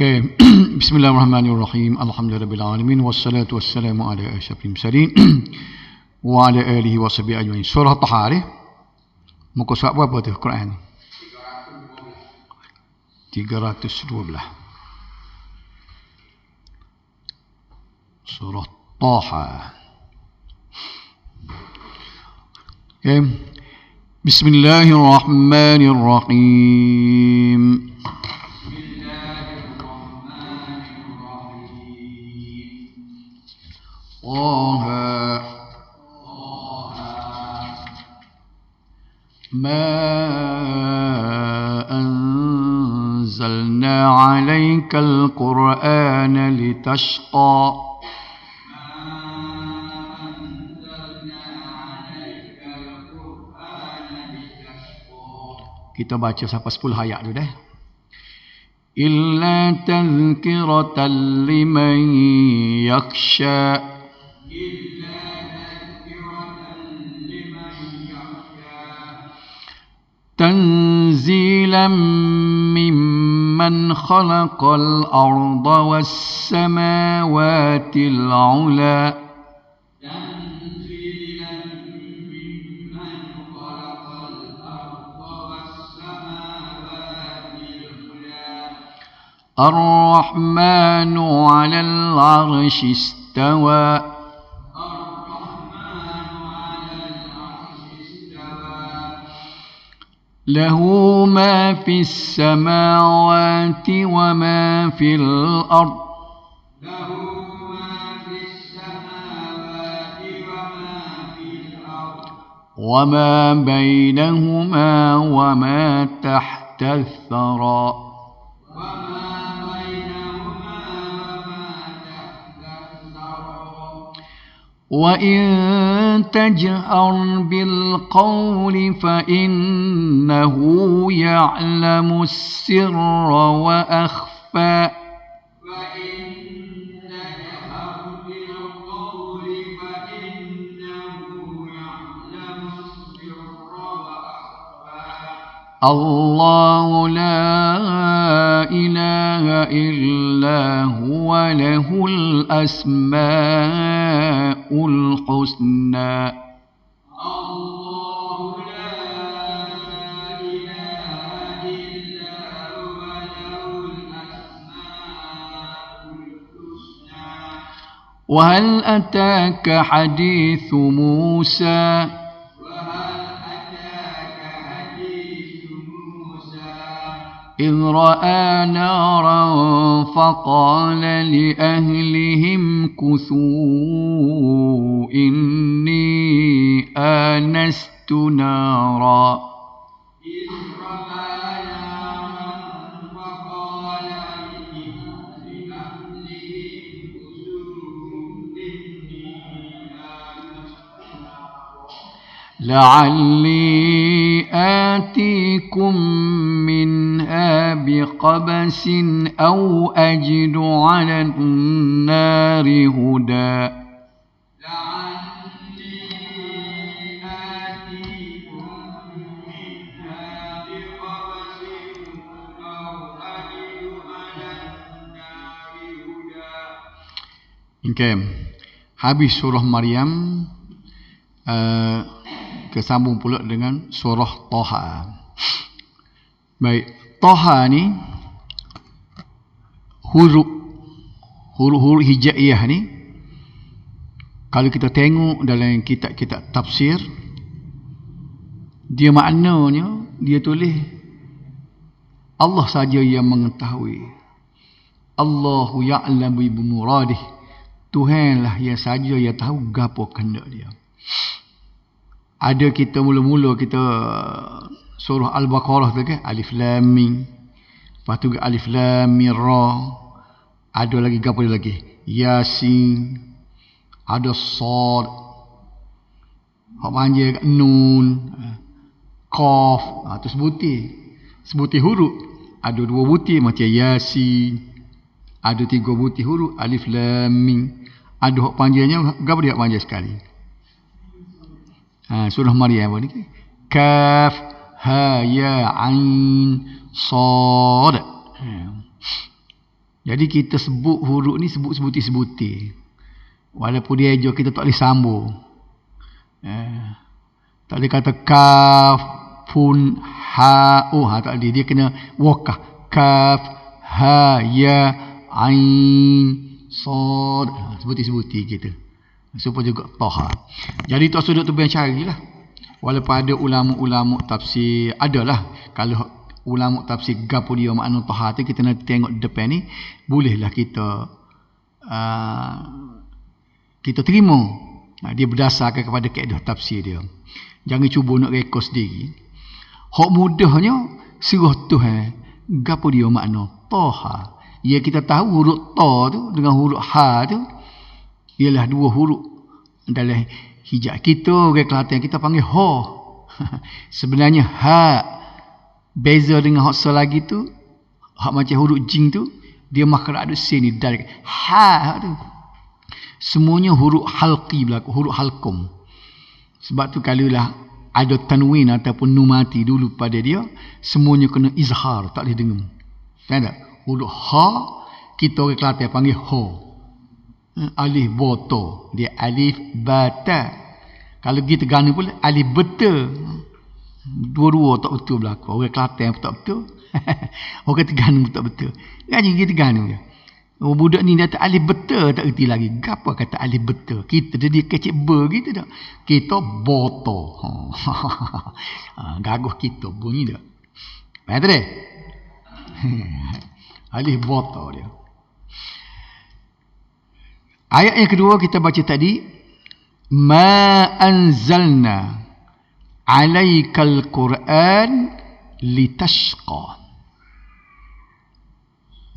Okay. Bismillahirrahmanirrahim. Alhamdulillahirabbil alamin wassalatu wassalamu ala asyrafil mursalin wa ala alihi washabihi ajmain. Surah Taha ni muka surat berapa tu Quran? 312. Surah Taha. Okay. Bismillahirrahmanirrahim. طه ما أنزلنا عليك القرآن لتشقى Kita baca sampai 10 ayat tu dah. Illa tadhkiratan liman yakhsha Tanzilan mimman khalaqal arda was samawatil ula الرحمن على العرش استوى له ما في السماوات وما في الأرض وما بينهما وما تحت الثرى وإن تجهر بالقول فإنه يعلم السر وأخفى الله لا إله إلا هو له الأسماء الحسنى وهل أتاك حديث موسى إذ رأى نارا فقال لأهلهم كثوا إني آنست نارا لعلي آتيكم منها بقبس أو أجد على النار هدى Okay. Habis surah Maryam, kesambung pula dengan surah Taha. Baik, Taha ni huruf hijaiyah ni kalau kita tengok dalam kitab-kitab tafsir, dia maknanya dia tulis Allah saja yang mengetahui. Allahu ya'lamu bi muradih. Tuhanlah yang saja yang tahu gapo kehendak dia. Ada kita mula-mula kita surah Al-Baqarah tu kan, Alif Lam Mim. Lepas tu Alif Lam Mim Ra. Ada lagi gapo lagi? Yasin. Ada Sad. Hak panjang Nun. Qaf. Tu sebutir huruf. Ada 2 butir macam Yasin. Ada 3 butir huruf Alif Lam Mim. Ada hak panjangnya gapo dia panjang sekali. Surah Maryam ni Kaf Ha Ya Ain Sad. Jadi kita sebut huruf ni sebut sebuti-sebuti. Walaupun dia ejo kita tak boleh sambung. Tak boleh kata kaf, fun, ha, tak boleh. Dia kena wakah. Kaf, ha, ya, ain, sad. Sebuti-sebuti kita. Supaya juga toha. Jadi tak sudut tu biar carilah. Walaupun ada ulama-ulama tafsir, adalah. Kalau ulama tafsir gapo dia makna toha tu, kita nak tengok depan ni, bolehlah kita terima. Dia berdasarkan kepada kaedah tafsir dia. Jangan cuba nak rekod sendiri. Hak mudahnya surah Tuhan gapo dia makna toha. Ya, kita tahu huruf ta tu dengan huruf ha tu ialah dua huruf dalam hijab. Kita orang Kelantan kita panggil ha. Sebenarnya ha beza dengan hak lagi tu, hak macam huruf jing tu, dia makhraj ada sin ni direct. Ha tu semuanya huruf halqi berlaku, huruf halqum. Sebab tu kalaulah ada tanwin ataupun nun mati dulu pada dia, semuanya kena izhar, tak boleh dengar. Faham tak? Huruf ha kita orang Kelantan panggil ha. Alif boto, dia alif bata. Kalau kita gana pula alif beta. Dua-dua tak betul berlaku. Orang Kelantan pun tak betul. Orang Terengganu pun tak betul. Kan kita Terengganu je. Oh, budak ni dia alif beta tak reti lagi. Apa kata alif beta? Kita dia kecik ber gitu dah. Kita boto. Gaguh kita bunyi dah. Faham tak? Alif boto dia. Ayat yang kedua kita baca tadi, ma anzalna alaikal Quran litashqa.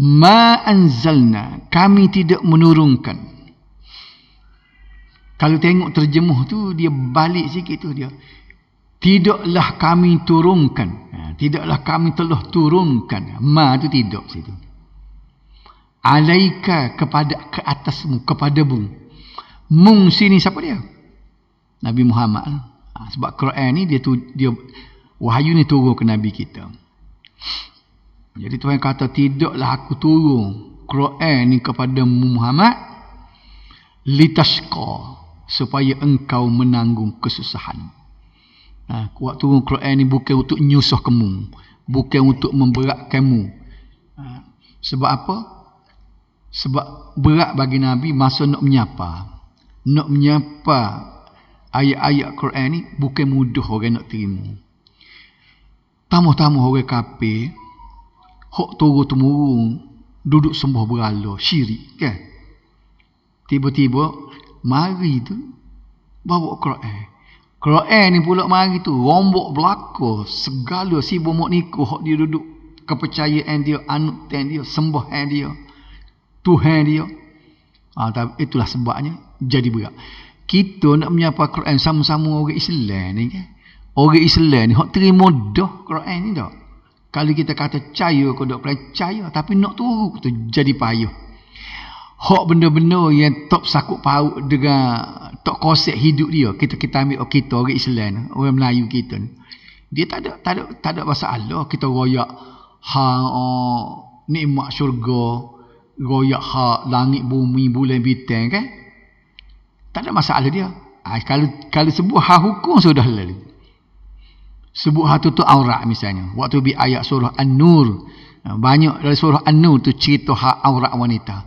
Ma anzalna, kami tidak menurunkan. Kalau tengok terjemuh tu dia balik sikit tu dia. Tidaklah kami turunkan. Tidaklah kami telah turunkan. Ma tu tidak situ. Alaika kepada ke atasmu, kepadamu. Mung sini siapa dia? Nabi Muhammad. Sebab Quran ni dia wahyu ni turun ke Nabi kita. Jadi Tuhan kata tidaklah aku turun Quran ni kepada Muhammad litashqa, supaya engkau menanggung kesusahan. Kuat turun Quran ni bukan untuk nyusah kamu, bukan untuk memberat kamu. Sebab apa? Sebab berat bagi Nabi masa nak menyapa. Nak menyapa ayat-ayat Quran ni bukan mudah orang nak terima. Tamu-tamu orang kafir hok turun-temurun duduk sembah berhala, syirik kan. Tiba-tiba mari tu bawa Quran. Quran ni pula mari tu rombok belaka segala si bomok niku hok dia duduk kepercayaan dia, anutan dia, sembahan dia, Tuhan dia. Tapi itulah sebabnya jadi berat. Kita nak menyapa Quran sama-sama orang Islam ni kan. Orang Islam ni hok terima dah Quran ni dah. Kalau kita kata percaya, kau tak percaya, tapi nak turun tu jadi payah. Hak benda-benda yang tak sakut paut dengan tak konsep hidup dia, kita ambil kita orang Islam, orang Melayu kita ni. Dia tak ada masalah kita royak nikmat syurga, royak langit bumi bulan bintang kan. Tak ada masalah dia. Kalau sebuah hukum sudah lalu. Sebut hatu tu aurat misalnya. Waktu bi ayat surah An-Nur. Banyak dari surah An-Nur tu cerita hak aurat wanita.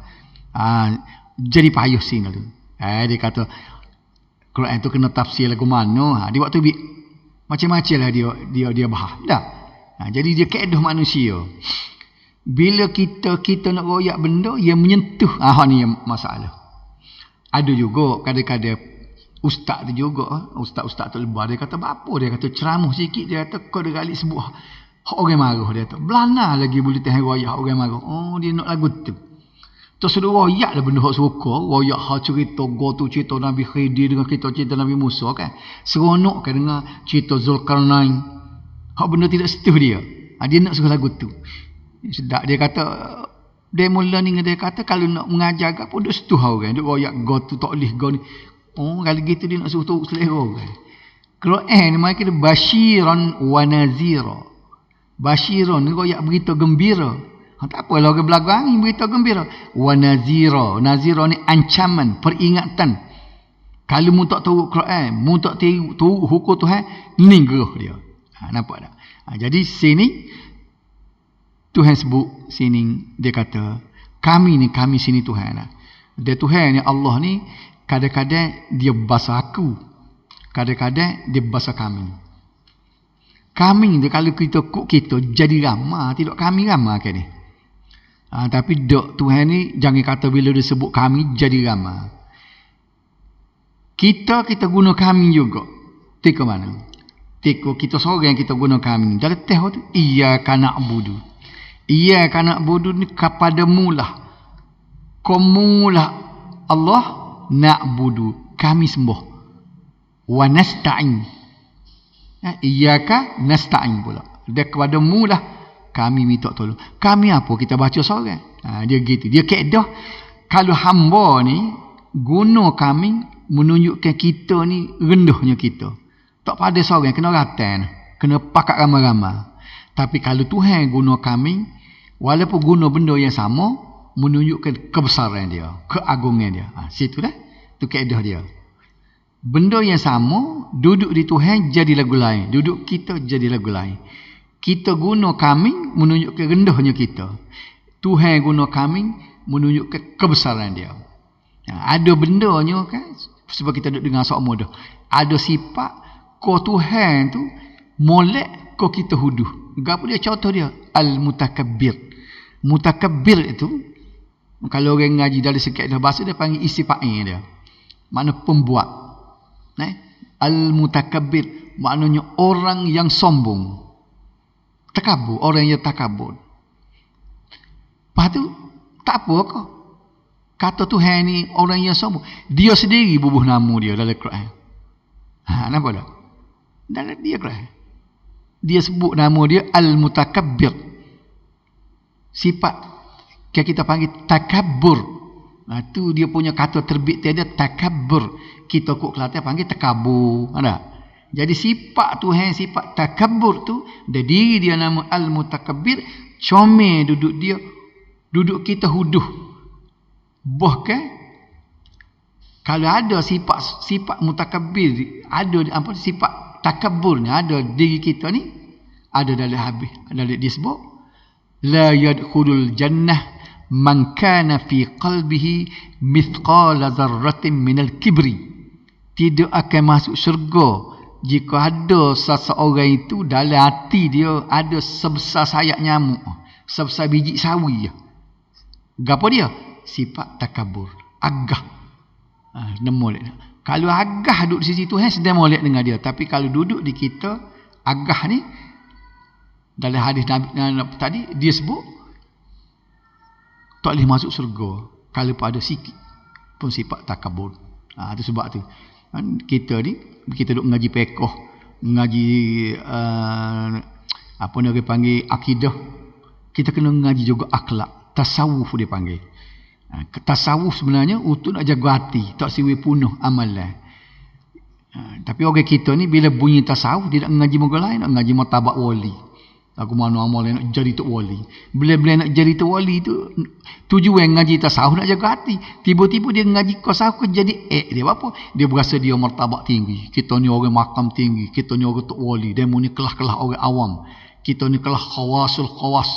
Jadi payah sini tu. Dia kata Quran tu kena tafsir lagu mana. Di waktu bi macam-macam lah dia bahas. Dah. Jadi dia kaedah manusia. Bila kita nak royak benda yang menyentuh ni yang masalah. Ada juga kadang-kadang ustaz tu juga, ustaz tu lebar, dia kata apa, dia kata ceramah sikit, dia kata kau dah galik sebuah hak orang marah, dia kata belana lagi boleh tahan royak orang marah. Dia nak lagu tu terus sudah royak lah benda hak suka, royak hak cerita tu cerita Nabi Khidir dengan cerita Nabi Musa kan, seronok kan dengar cerita Zulkarnain, hak benda tidak setuh dia. Dia nak suruh lagu tu sedap. Dia kata dia mula ni, dia kata kalau nak mengajar apa duk setuh orang, duk royak tu tak boleh ni. Kalau gitu dia nak suruh tu selera kan. Quran ni mereka basyiran wa nazira. Basyiran ni royak berita gembira. Tak apa, orang belakang berita gembira. Wa nazira. Nazira ni ancaman, peringatan. Kalau mu tak tahu Quran, mu tak tahu hukum Tuhan, ni geruh dia. Nampak tak? Jadi sini Tuhan sebut sini, dia kata kami sini Tuhan lah. Dia Tuhan ni, Allah ni kadang-kadang dia bahasa aku, kadang-kadang dia bahasa kami. Kami dia kalau kita kuk kita jadi ramah, tidak kami ramah ke ni. Tapi dok Tuhan ni jangan kata bila dia sebut kami jadi ramah. Kita guna kami juga. Tika mana? Tika kita seorang kita guna kami. Dalam teh tu iyyaka na'budu. Iyyaka na'budu ni kepadamu lah. Kamulah Allah na'budu. Kami sembah. Wa nasta'in. Iyyaka nasta'in pula. Dia kepadamu lah kami minta tolong. Kami apa? Kita baca seorang. Dia gitu. Dia kaedah. Kalau hamba ni guna kami menunjukkan kita ni rendahnya kita. Tak pada seorang. Kena ratan. Kena pakat ramai-ramai. Tapi kalau Tuhan guna kami, walaupun guna benda yang sama, menunjukkan kebesaran dia. Keagungan dia. Situ dah. Itu kaedah dia. Benda yang sama, duduk di Tuhan jadi lagu lain. Duduk kita jadi lagu lain. Kita guna kami menunjukkan rendahnya kita. Tuhan guna kami menunjukkan kebesaran dia. Ada bendanya kan, sebab kita duduk dengan sama dah. Ada sifat kau Tuhan tu molek kau kita huduh. Gapo dia contoh dia? Al-mutakabbir. Mutakabbir itu kalau orang ngaji dari sikit dah bahasa dia panggil isi fa'il dia. Makna pembuat. Al-mutakabbir maknanya orang yang sombong. Takabur, orang yang takabur. Lepas tu tak apa kau. Kata Tuhan ni orang yang sombong. Dia sendiri bubuh nama dia dalam Quran. Nampak tak? Dalam dia Quran. Dia sebut nama dia Al-Mutakabbir. Sifat kita panggil takabur. Tu dia punya kata terbit dia takabur. Kita kok Kelantan panggil takabur. Ada? Jadi sifat Tuhan, sifat takabur tu, dia diri dia nama Al-Mutakabbir, comel duduk dia, duduk kita huduh. Bahkan kalau ada sifat mutakabbir, ada apa sifat takabur ni ada diri kita ni, ada dalam habis, dalam disebut la yadkhulul jannah man kana fi qalbihi mithqala dzarratin minal kibri. Tidak akan masuk syurga jika ada seseorang itu dalam hati dia ada sebesar sayap nyamuk, sebesar biji sawi. Gapo dia? Sifat takabur, agah. Molek. Kalau agah duduk di sisi Tuhan sedang molek dengan dia, tapi kalau duduk di kita, agah ni dalam hadis Nabi tadi dia sebut tak boleh masuk surga kalau pada sikit pun sifat takabur. Itu sebab tu kita ni kita duduk ngaji fiqh, ngaji apa nak panggil akidah, kita kena ngaji juga akhlak, tasawuf dia panggil. Tasawuf sebenarnya untuk nak jaga hati, tak siwi punuh amalan. Tapi orang kita ni bila bunyi tasawuf dia nak ngaji moga lain, nak ngaji martabat wali. Aku mana amal nak jadi tok wali. Bila nak jadi tok wali tu tujuan ngaji tasawuf nak jaga hati. Tiba-tiba dia ngaji tasawuf jadi dia apa? Dia berasa dia martabat tinggi. Kita ni orang makam tinggi, kita ni orang tok wali, demo ni kelah-kelah orang awam. Kita ni kelah khawasul khawas.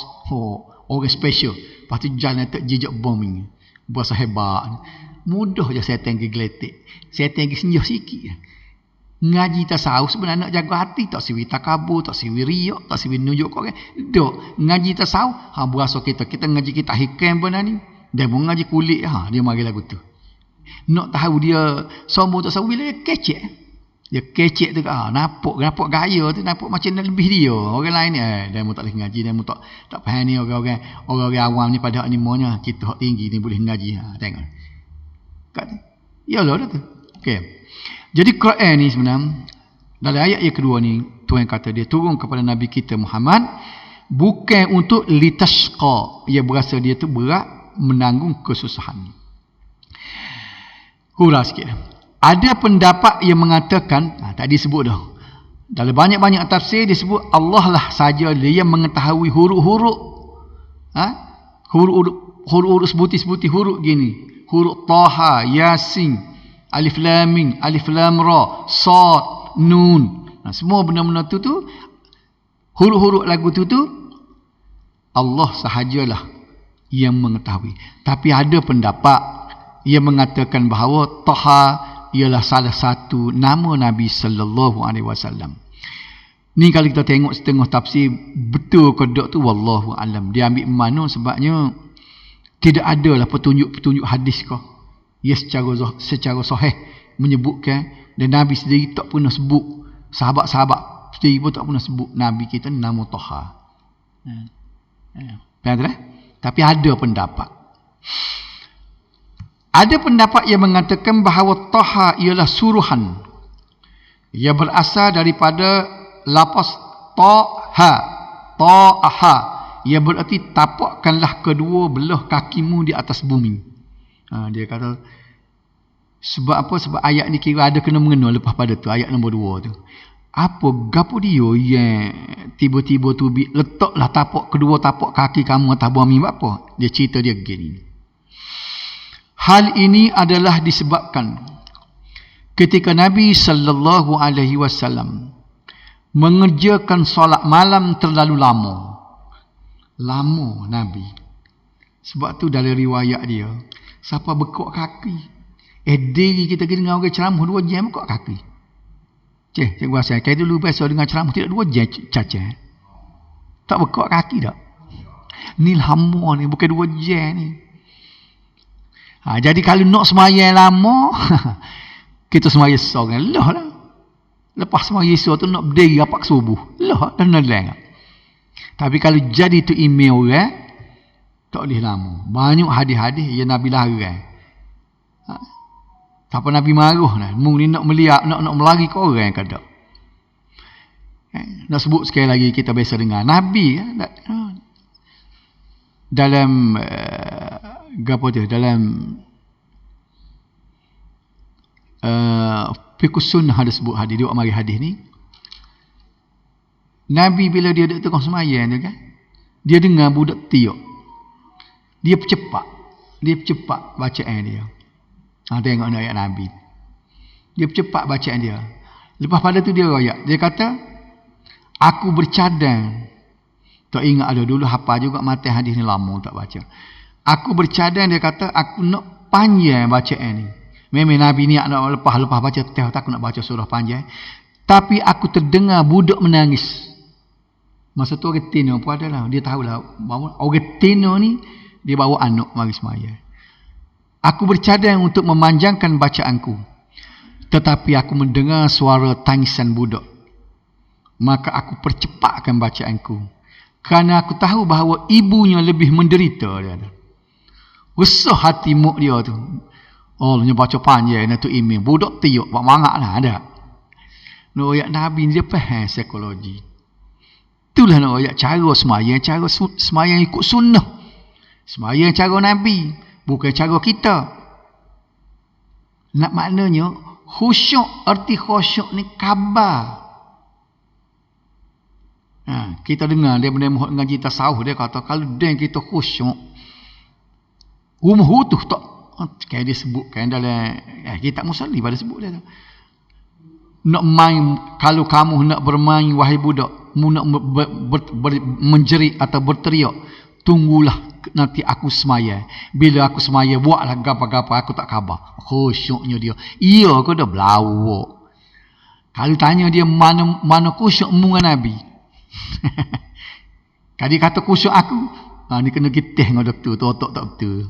Orang special. Lepas tu jalan tak jejak bombing. Berasa hebat. Mudah je saya tinggi geletik. Saya tinggi senjah sikit. Ngaji tasawuf sebenarnya nak jaga hati, tak siwi takabur, tak siwi riak, tak siwi nunjuk kau kan. Dok, ngaji tasawuf, berasa kita ngaji kita hikam benar ni. Dia mau ngaji kulit, dia mari lagu tu. Nak tahu dia sombong tak sombong bila dia kecek. Dia kecek tu nampak gaya tu, nampak macam lebih dia. Orang lain ni dia mau tak boleh ngaji, dia mau tak faham ni orang awam ni pada ni maunya kita hak tinggi ni boleh ngaji. Tengok. Kat yalah dah tu. Okey. Jadi Quran ni sebenarnya dalam ayat yang kedua ni Tuhan kata dia turun kepada Nabi kita Muhammad bukan untuk litashqa, ia berasa dia tu berat menanggung kesusahan. Hurah sikit. Ada pendapat yang mengatakan tadi sebut dah dalam banyak-banyak tafsir disebut Allah lah saja dia yang mengetahui huruf-huruf Huruf sebuti-sebuti huruf gini. Huruf Taha, Yasin, Alif Lam Mim, Alif Lam Ra, Sad, Nun. Semua benda-benda tu huruf-huruf lagu tu Allah sahajalah yang mengetahui. Tapi ada pendapat yang mengatakan bahawa Taha ialah salah satu nama Nabi sallallahu alaihi wasallam. Ni kalau kita tengok setengah tafsir betul ke tak tu wallahu alam. Dia ambil mana sebabnya tidak adalah petunjuk-petunjuk hadis kau ya secara sahih menyebutkan, dan Nabi sendiri tak pernah sebut, sahabat-sahabat sendiri pun tak pernah sebut Nabi kita nama Taha. Tapi ada pendapat. Ada pendapat yang mengatakan bahawa Taha ialah suruhan yang berasal daripada lafaz Taha, Ta'aha, yang berarti tapakkanlah kedua belah kakimu di atas bumi. Dia kata sebab apa? Sebab ayat ni kira ada kena mengena lepas pada tu, ayat nombor 2 tu. Gapo dia yang tiba-tiba tu letaklah kedua tapak kaki kamu atas bumi apa? Dia cerita dia gini. Hal ini adalah disebabkan ketika Nabi sallallahu alaihi wasallam mengerjakan solat malam terlalu lama. Lama Nabi. Sebab tu dalam riwayat dia, siapa bekok kaki. Diri kita dengar orang ceramah 2 jam bekok kaki. Cikgu rasa kayak dulu biasa dengar ceramah tidak 2 jam caca. Tak bekok kaki tak. Ni lama ni, bukan 2 jam ni. Jadi kalau nak semayang lama, kita semayang seorang. Lah. Lepas semayang esok tu nak berdiri rapat subuh. Lah, dan lain. Tapi kalau jadi tu email orang, tak boleh lama. Banyak hadis-hadis yang Nabi larang. Tak apa Nabi marah lah. Mung ni nak melihat, nak melari ke orang ke tak. Nak sebut sekali lagi kita biasa dengar. Nabi dalam dalam fiqh sunnah ada sebut hadis, dia mari hadis ni. Nabi bila dia duduk tengah semayang tu kan, dia dengar budak tiup. Dia percepat bacaan dia. Tengok ayat Nabi. Dia percepat bacaan dia. Lepas pada tu dia royak. Dia kata, aku bercadang. Tak ingat ada dulu hafal juga mati hadis ni lama tak baca. Aku bercadang, dia kata, aku nak panjang bacaan ni. Memang Nabi ni nak lepas baca tak aku nak baca surah panjang. Tapi aku terdengar budak menangis. Masa tu orang Tino pun ada lah. Dia tahulah bahawa orang Tino ni dia bawa anak mari semaya. Aku bercadang untuk memanjangkan bacaanku. Tetapi aku mendengar suara tangisan budak. Maka aku percepatkan bacaanku. Kerana aku tahu bahawa ibunya lebih menderita. Dia ada. Resah hati mak dia tu. Oh, dia baca panjang tu email. Budak tiup, buat mangak lah ada. Nak ayat Nabi ni dia faham psikologi. Itulah nak ayat cara semayang ikut sunnah. Semayang cara Nabi, bukan cara kita. Nak maknanya khusyuk, arti khusyuk ni khabar. Kita dengar dia benda dengan kita sahur, dia kata kalau dan kita khusyuk, rumah utuh tak. Kayak dia sebutkan dalam kitab Musalli pada sebut dia tu. Nak main, kalau kamu nak bermain wahai budak, mu nak menjerit atau berteriak, tunggulah nanti aku semaya. Bila aku semaya, buatlah gapa-gapa, aku tak khabar. Khusyuknya dia. Iya ke dah belawak. Kalau tanya dia mana khusyuk mu dengan Nabi. Kalau dia kata khusyuk aku, ni kena getih dengan doktor tu, otak tak betul.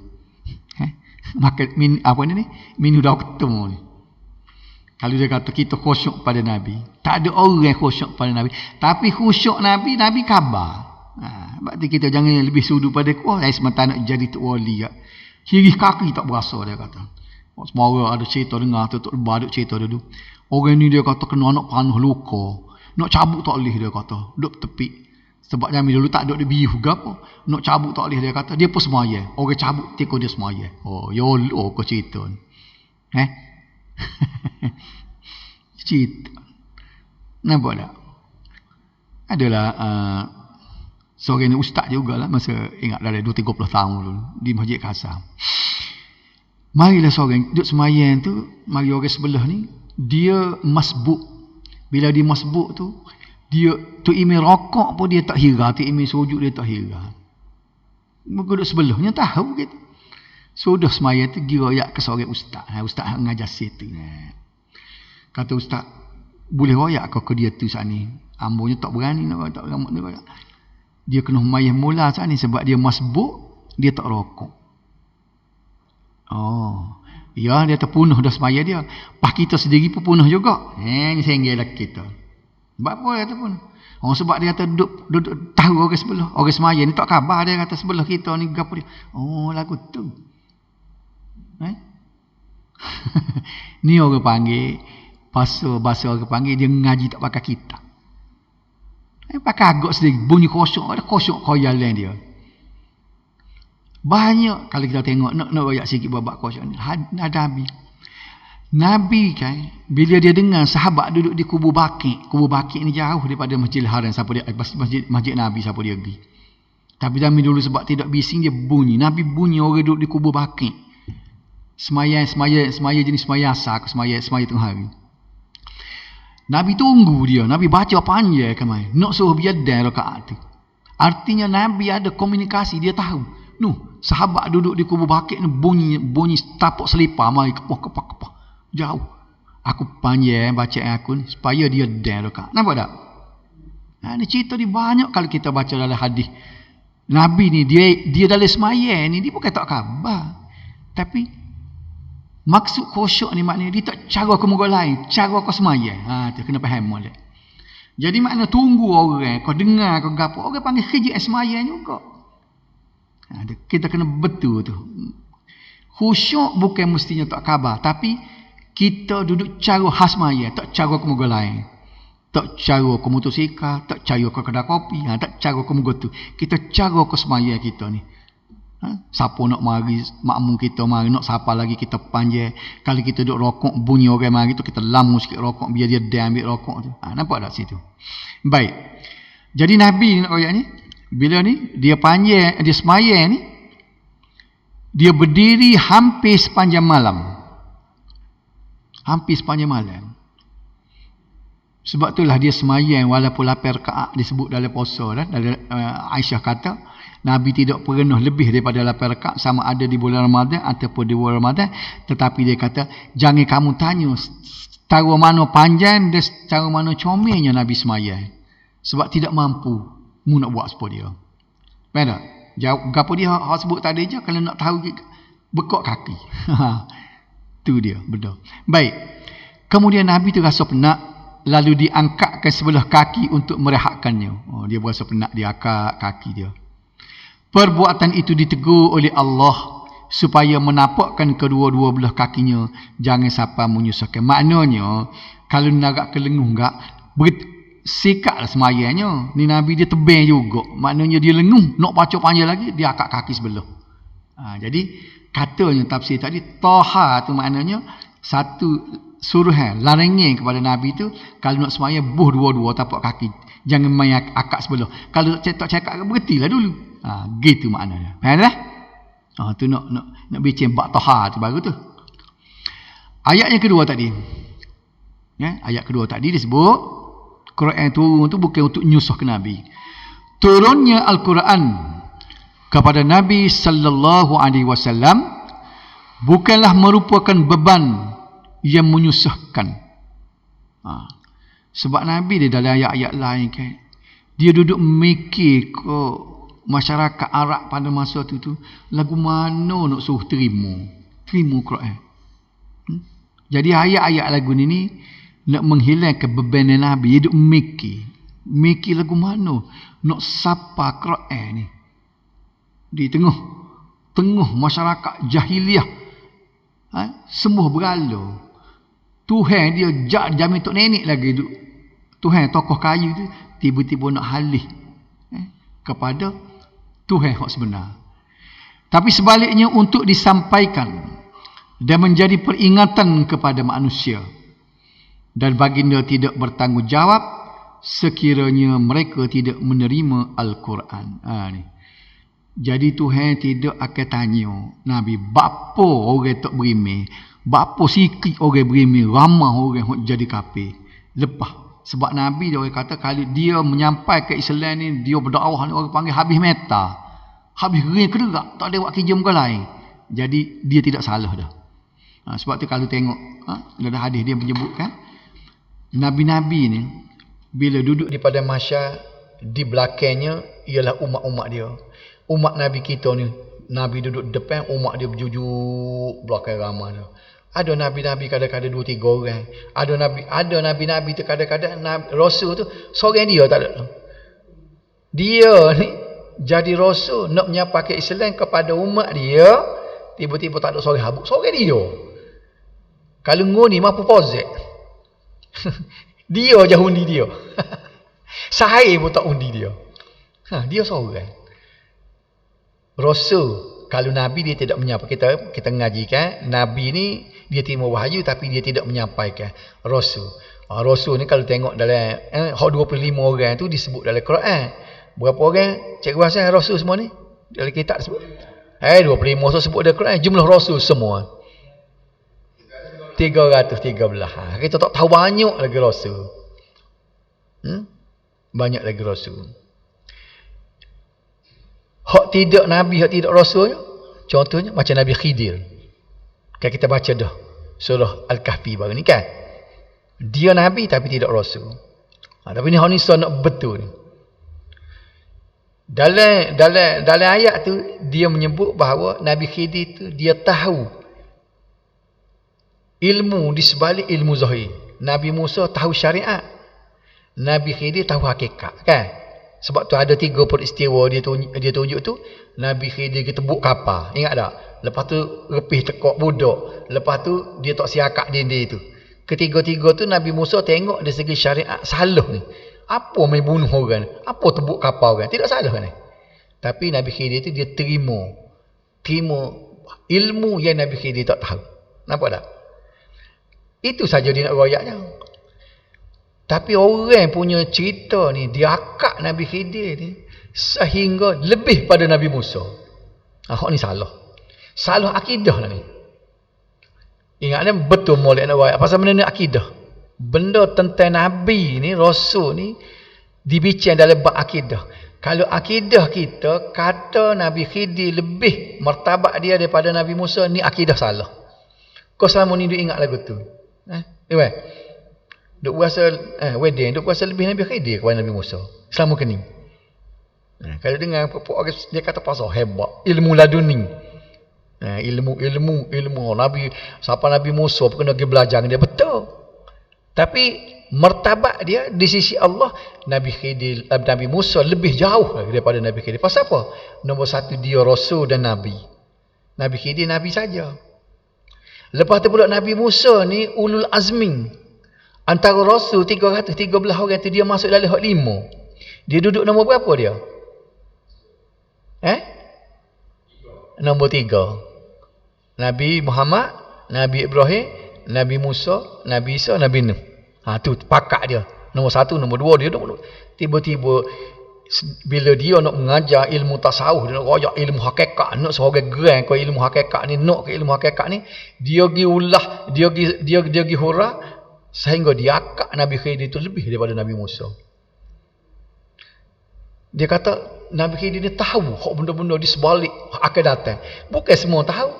Maka apa ni? Minum dah ketemu ni. Kalau dia kata kita khusyuk pada Nabi, tak ada orang yang khusyuk pada Nabi. Tapi khusyuk Nabi khabar. Berarti kita jangan lebih sudu pada kuah. Sementara nak jadi tok wali. Kiri kaki tak berasa dia kata. Semua orang ada cerita dengar tu, Tok Lebah ada cerita dulu. Orang ni dia kata kena anak panah luka. Nak cabut tak boleh dia kata. Duduk tepi. Sebab Nabi dulu tak ada biuh ke apa. Nak cabut tak boleh dia kata. Dia pun semaya. Orang cabut tiko dia semaya. Oh, yolo kau cerita ni. Cerita. Nampak tak? Adalah Seorang ustaz jugalah, masa ingat dari 2-30 tahun dulu di Masjid Kasar. Marilah seorang duduk semayang tu, mari orang sebelah ni, dia masbuk. Bila dia masbuk tu, dia tu imi rokok pun dia tak hira, tu imi sujud dia tak hira. Muka duduk sebelahnya tahu gitu. Sudah semayang tu giroyak ke seorang ustaz. Ustaz mengajar situ. Kata ustaz, boleh royak ke dia tu saat ni? Ambonya tak berani nak royak, tak berani nak royak. Dia kena mayah mula saat ni sebab dia masbuk, dia tak rokok. Oh, ya dia terpunuh dah semayang dia. Pak kita sendiri pun punuh juga. Ni senggel lah kita. Sebab apa dia terpunuh? Oh, sebab dia kata duduk tahu orang sebelah. Orang semayang ni tak khabar dia kata sebelah kita ni gapo dia. Oh, lagu tu. Ni orang panggil bahasa orang panggil dia ngaji tak pakai kitab. Pakai agak sedikit bunyi kosong, ada kosong koyalan dia. Banyak kalau kita tengok nak royak sikit babak kosong ni. Ada Nabi kan bila dia dengar sahabat duduk di kubur Baqi'. Kubur Baqi' ni jauh daripada Masjidil Haram, siapa dia masjid Nabi siapa dia pergi. Tapi Nabi dulu sebab tidak bising dia bunyi. Nabi bunyi orang duduk di kubur Baqi'. Semaya jenis semaya asar, semaya tengah hari. Nabi tunggu dia, Nabi baca panjang kemai. Nak suruh biadan rakaat tu. Artinya Nabi ada komunikasi, dia tahu. Sahabat duduk di kubur Baqi' ni bunyi tapak selipar mari kepah. Jauh. Aku panjang baca aku ni supaya dia dan rakaat. Nampak tak? Ni cerita ni banyak kalau kita baca dalam hadis. Nabi ni dia dalam semayang ni dia bukan tak khabar. Tapi maksud khusyuk ni maknanya dia tak cara ke muka lain, cara ke semayang. Tu kena faham molek. Jadi makna tunggu orang, kau dengar kau gapo, orang panggil kerja semayang juga. Kita kena betul tu. Khusyuk bukan mestinya tak khabar, tapi kita duduk cara khas semayang, tak cara ke muka lain. Tak cara ke motosikal, tak cara ke kedai kopi, tak cara ke muka tu. Kita cara ke semayang kita ni. Siapa nak mari makmum kita mari nak siapa lagi kita panjang. Kalau kita duduk rokok bunyi orang mari tu kita lamu sikit rokok biar dia ambil rokok tu. Nampak tak situ? Baik. Jadi Nabi nak royak ni bila ni dia panjang dia semayang ni dia berdiri hampir sepanjang malam. Hampir sepanjang malam. Sebab itulah dia semayang walaupun 8 rakaat disebut dalam puasa dah. Aisyah kata Nabi tidak pernah lebih daripada 8 rakaat sama ada di bulan Ramadan ataupun di bulan Ramadan. Tetapi dia kata, jangan kamu tanya cara mana panjang dan cara mana comelnya Nabi semayang. Sebab tidak mampu mu nak buat seperti dia. Faham tak? Jawab gapo dia hak sebut tadi je, kalau nak tahu bekok kaki. Tu dia, betul. Baik. Kemudian Nabi tu rasa penat, lalu diangkatkan sebelah kaki untuk merehatkannya. Dia berasa penat, dia angkat kaki dia. Perbuatan itu ditegur oleh Allah supaya menampakkan kedua-dua belah kakinya jangan sampai menyusahkan. Maknanya kalau nak kelenguh enggak sikatlah semayangnya. Ni Nabi dia tebing juga. Maknanya dia lenguh nak baca panjang lagi dia angkat kaki sebelah. Jadi katanya tafsir tadi Taha tu maknanya satu suruhan larangan kepada Nabi tu kalau nak semayang buh dua-dua tapak kaki. Jangan main akak sebelah. Kalau tak cakap berhentilah dulu. Gitu maknanya. Faham tak? Tu nak bincang bab Taha tu baru tu. Ayat yang kedua tadi. Ayat kedua tadi disebut Quran turun tu bukan untuk nyusah ke Nabi. Turunnya Al-Quran kepada Nabi sallallahu alaihi wasallam bukanlah merupakan beban yang menyusahkan. Sebab Nabi dia dalam ayat-ayat lain kan, dia duduk mikir ke masyarakat Arab pada masa tu lagu mana nak suruh terima Quran. Jadi ayat-ayat lagu ni nak menghilangkan beban Nabi. Dia duduk mikir lagu mana nak sapa Quran ni di tengah masyarakat jahiliah. Semua berhala. Tuhan dia jamin tok nenek lagi duduk. Tuhan tokoh kayu tu tiba-tiba nak halih kepada Tuhan hak sebenar. Tapi sebaliknya untuk disampaikan dan menjadi peringatan kepada manusia. Dan baginda tidak bertanggungjawab sekiranya mereka tidak menerima Al-Quran. Ni. Jadi Tuhan tidak akan tanya Nabi, bapa orang tak berimeh, bapa sikit orang berimeh, ramah orang jadi kafir. Lepas. Sebab Nabi dia orang kata kalau dia menyampaikan Islam ni, dia berdakwah ni orang panggil habis meta. Habis gering kederak, tak ada buat kerja muka lain. Jadi dia tidak salah dah. Sebab tu kalau tengok ada hadis dia menyebutkan Nabi-Nabi ni bila duduk di padang mahsyar, di belakangnya ialah umat-umat dia. Umat Nabi kita ni, Nabi duduk depan, umat dia berjujuk belakang ramai dia. Ada Nabi-Nabi kadang-kadang 2-3 orang. Ada Nabi-Nabi tu kadang-kadang Rasul tu seorang dia tak ada. Dia ni jadi Rasul nak menyampaikan Islam kepada umat dia, tiba-tiba tak ada seorang habuk, seorang dia. Kalau ngoni mampu pozek. Dia je undi dia. Saya pun tak undi dia. Dia seorang. Rasul. Kalau Nabi dia tidak menyampaikan, kita mengajikan Nabi ni dia terima wahyu tapi dia tidak menyampaikan. Rasul. Rasul ni kalau tengok dalam 25 orang tu disebut dalam Quran. Berapa orang? Cikgu Hasan Rasul semua ni? Dalam kitab sebut. 25 tu sebut dalam Quran. Jumlah Rasul semua 313. Kita tak tahu banyak lagi Rasul. Banyak lagi Rasul. Hak tidak Nabi, hak tidak Rasul, contohnya macam Nabi Khidir. Kan kita baca dah surah Al-Kahfi baru ni kan. Dia Nabi tapi tidak Rasul. Tapi ni hak ni nak betul ni. Dalam ayat tu dia menyebut bahawa Nabi Khidir tu dia tahu ilmu di sebalik ilmu zahir. Nabi Musa tahu syariat. Nabi Khidir tahu hakikat kan. Sebab tu ada 3 peristiwa dia tunjuk tu. Nabi Khidir kita buk kapal. Ingat tak? Lepas tu repih tekok budak. Lepas tu dia tak siakak dinding tu. Ketiga-tiga tu Nabi Musa tengok dari segi syariat salah ni. Apa main bunuh orang? Apa tebuk kapal orang? Tidak salah kan? Tapi Nabi Khidir tu dia terima ilmu yang Nabi Khidir tak tahu. Nampak tak? Itu saja dia nak royaknya. Tapi orang punya cerita ni dia akak Nabi Khidir ni sehingga lebih pada Nabi Musa. Hak ni salah. Salah akidah lah ni. Ingat ni betul molek nak royak. Pasal benda ni akidah. Benda tentang Nabi ni, Rasul ni dibincang dalam bab akidah. Kalau akidah kita kata Nabi Khidir lebih martabat dia daripada Nabi Musa, ni akidah salah. Kau selama ni duk ingat lagu tu. Duk puasa wedding, duk puasa lebih Nabi Khidir kepada Nabi Musa selama kening. Kalau dengar orang dia kata pasal hebat ilmu laduni. Ilmu Nabi siapa Nabi Musa pun kena pergi belajar dia betul. Tapi martabat dia di sisi Allah Nabi Musa lebih jauh daripada Nabi Khidir. Pasal apa? Nombor 1 dia Rasul dan Nabi. Nabi Khidir Nabi saja. Lepas tu pula Nabi Musa ni ulul azmi. Antara Rasul 313 orang tu dia masuk dalam hak 5. Dia duduk nombor berapa dia? Nombor 3. Nabi Muhammad, Nabi Ibrahim, Nabi Musa, Nabi Isa, Nabi Nuh. Tu pakat dia. Nombor 1, nombor 2 dia nombor 2. Tiba-tiba bila dia nak mengajar ilmu tasawuf, dia nak royak ilmu hakikat, nak seorang gerang ke ilmu hakikat ni, nak ke ilmu hakikat ni, dia pergi ulah, dia pergi hurah sehingga dia akak Nabi Khidir itu lebih daripada Nabi Musa. Dia kata Nabi Khidir ni tahu hak benda-benda di sebalik akan datang. Bukan semua tahu.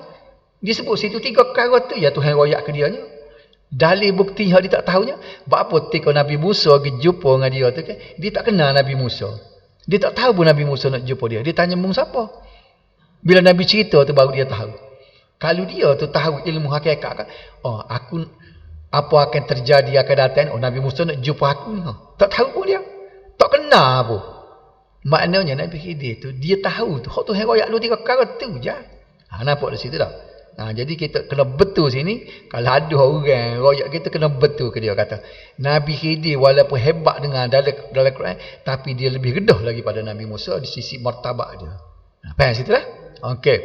Dia sebut situ 3 perkara tu ya Tuhan royak ke dia nya. Dalil bukti hak dia tak tahunya. Apa ketika Nabi Musa pergi jumpa dengan dia tu kan, dia tak kenal Nabi Musa. Dia tak tahu pun Nabi Musa nak jumpa dia. Dia tanya mung siapa? Bila Nabi cerita tu baru dia tahu. Kalau dia tu tahu ilmu hakikat kan, aku apa akan terjadi akan datang, Nabi Musa nak jumpa aku ni. Tak tahu pun dia. Tak kenal pun. Maknanya Nabi Khidir tu dia tahu tu hak Tuhan royak lu 3 perkara tu je. Nampak di situ tak? Jadi kita kena betul sini. Kalau ada orang royak kita kena betul ke dia kata Nabi Khidir walaupun hebat dengan dalam Quran, tapi dia lebih rendah lagi pada Nabi Musa di sisi martabat dia. Faham situ lah? Okey.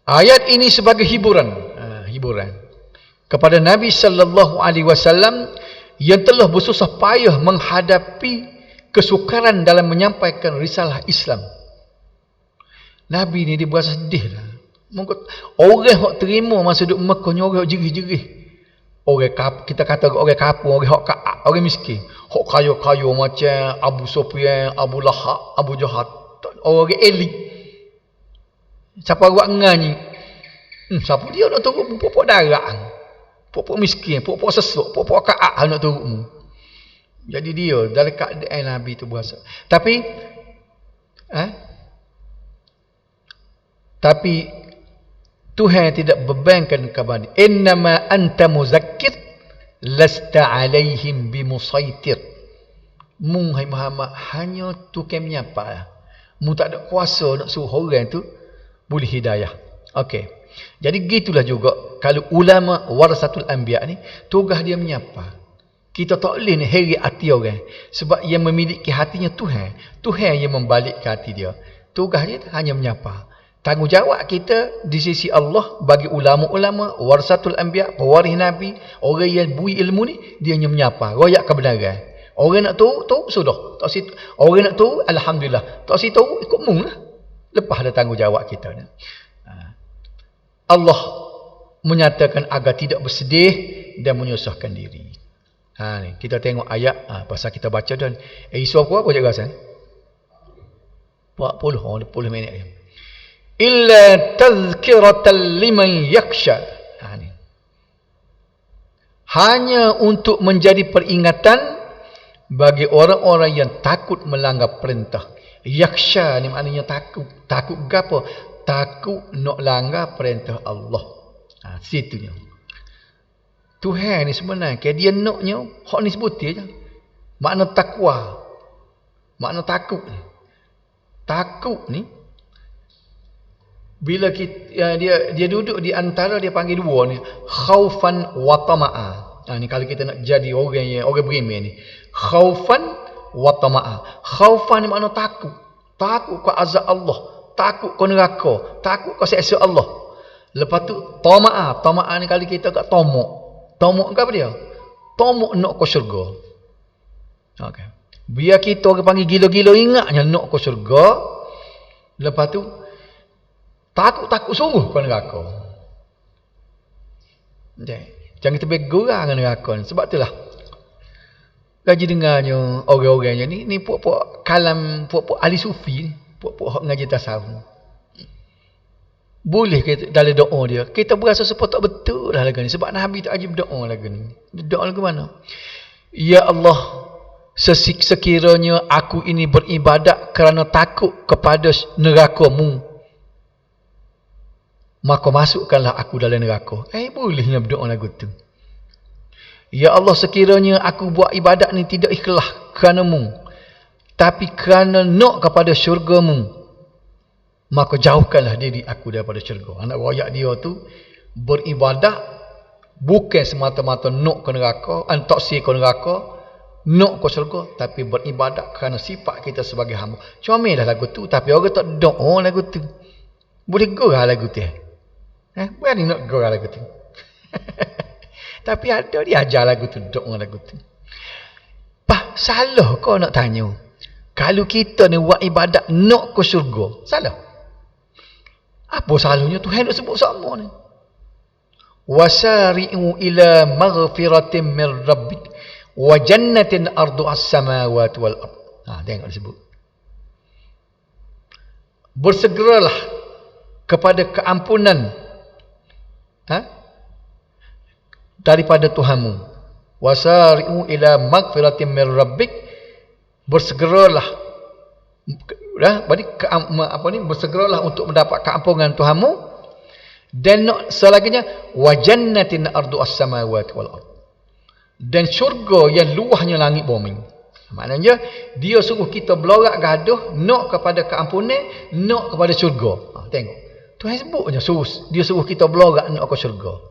Ayat ini sebagai hiburan kepada Nabi sallallahu alaihi wasallam yang telah bersusah payah menghadapi kesukaran dalam menyampaikan risalah Islam. Nabi ni dia berasa sedih lah. Orang yang terima masa duduk Mekah ni orang jerih-jerih. Kita kata orang kapur, orang miskin. Hok kaya-kaya macam Abu Sufyan, Abu Lahab, Abu Jahal. Orang elit. Siapa buat ngani? Siapa dia nak turun pokok darah? Pokok miskin, pokok sesuk, pokok kaak nak turun. Jadi dia dalam keadaan Nabi tu berasa. Tapi Tuhan tidak bebankan kepada innama anta muzakkir lasta alaihim bimusaitir. Mu hai Muhammad hanya tukang menyapa. Mu tak ada kuasa nak suruh orang tu boleh hidayah. Okey. Jadi gitulah juga kalau ulama warasatul anbiya ni tugas dia menyapa. Kita tak boleh nak heri hati orang sebab yang memiliki hatinya Tuhan. Tuhan yang membalikkan hati dia. Tugas dia hanya menyapa. Tanggungjawab kita di sisi Allah bagi ulama-ulama warasatul anbiya, pewaris nabi, orang yang bui ilmu ni dia hanya menyapa, royak kebenaran. Orang nak tahu sudah. Tak situ. Orang nak tahu alhamdulillah. Tak situ ikut mung lah. Lepas ada tanggungjawab kita ni. Allah menyatakan agar tidak bersedih dan menyusahkan diri. Ni kita tengok ayat pasal kita baca dan isu apa jaga san? 40 minit ni. Illa tazkiratan liman yakhsha. Ni. Hanya untuk menjadi peringatan bagi orang-orang yang takut melanggar perintah. Yakhsha ni maknanya takut. Takut gapo? Takut nak langgar perintah Allah. Situnya. Tuhan ni sebenarnya dia naknya hak ni sebut je. Makna takwa. Makna takut ni. Takut ni bila kita, dia duduk di antara dia panggil dua ni khaufan wa tama'a. Ni kalau kita nak jadi orang beriman ni. Khaufan wa tama'a. Khaufan ni makna takut. Takut ke azab Allah. Takut ke neraka, takut ke siksa Allah. Lepas tu tama'a. Tama'a ni kali kita kat tomok. Tomok ke apa dia? Tomok nak ke syurga. Okey. Biar kita orang panggil gila-gila ingatnya nak ke syurga. Lepas tu takut sungguh ke neraka. Jangan kita bergurau dengan neraka ni. Sebab itulah gaji dengarnya orang-orangnya ni puak-puak kalam, puak-puak ahli sufi ni. Puak-puak ngaji tasawuf. Boleh kita dalam doa dia. Kita berasa sepatutnya tak betul lah lagu ni. Sebab Nabi tak ajib doa lagu ni. Doa lagu mana? Ya Allah, sekiranya aku ini beribadat kerana takut kepada neraka-Mu, maka masukkanlah aku dalam neraka. Bolehnya berdoa lagu tu. Ya Allah, sekiranya aku buat ibadat ni tidak ikhlas kerana-Mu, tapi kerana nak kepada syurga-Mu, maka jauhkanlah diri aku daripada syurga. Anak royak dia tu beribadat bukan semata-mata nak ke neraka, taksir ke neraka, nak ke syurga, tapi beribadat kerana sifat kita sebagai hamba. Comellah lagu tu, tapi orang tak doa lagu tu. Boleh gerah lagu tu. Berani nak gerah lagu tu. Tapi ada dia ajar lagu tu, doa lagu tu. Salah kau nak tanya. Kalau kita ni buat ibadat nak ke syurga, salah. Apa salahnya Tuhan nak sebut sama ni? Wasari'u ila maghfiratin min rabbik wa jannatin ardu'as samawati wal ard. Tengok disebut. Bersegeralah kepada keampunan daripada Tuhanmu. Wasari'u ila maghfiratin min rabbik, bersegeralah bersegeralah untuk mendapat keampunan Tuhanmu, dan selaginya wa jannatin ardu'as samawati wal ard, dan syurga yang luahnya langit bumi. Maknanya dia suruh kita belorak gaduh nak kepada keampunan, nak kepada syurga. Tengok Tuhan sebutnya dia suruh kita belorak nak ke syurga.